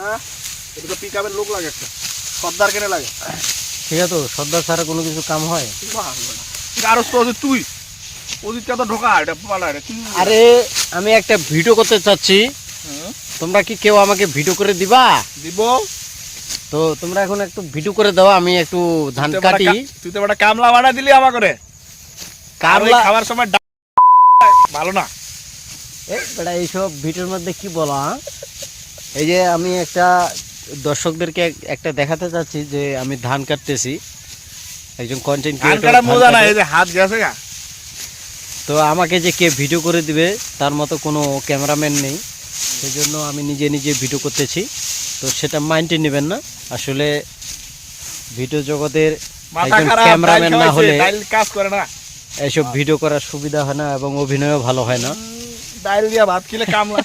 হ্যাঁ এটা তো পিকআপের লোক লাগে একটা সর্দার কেনে লাগে। ঠিক আছে, তো সর্দার ছাড়া কোনো কিছু কাম হয়? আর তো তুই ওদিকটা তো ঢোকা এটা পালা রে। আরে আমি একটা ভিডিও করতে চাচ্ছি, তোমরা কি কেউ আমাকে ভিডিও করে দিবা? দিব তো তোমরা এখন একটু ভিডিও করে দাও, আমি একটু ধান কাটি। তুই তো একটা কামলা বানা দিলি আমা করে, কামলা খাবার সময় ভালো না। এই বেটা এইসব ভিডিওর মধ্যে কি বলা? এই যে আমি একটা দর্শকদেরকে একটা দেখাতে চাচ্ছি যে আমি ধান কাটতেছি, একজন কন্টেন্ট ক্রিয়েটর। মজা না এই যে হাত গেছে গা। তো আমাকে যে কে ভিডিও করে দিবে তার মতো কোনো ক্যামেরাম্যান নেই, সেই জন্য আমি নিজে নিজে ভিডিও করতেছি। তো সেটা মাইন্ডে নেবেন না, আসলে ভিডিও জগতের একজন ক্যামেরাম্যান না হলে কাজ করে না, এইসব ভিডিও করার সুবিধা হয় না এবং অভিনয়ও ভালো হয় না। ডাইল দিয়া ভাত খেলে কামলা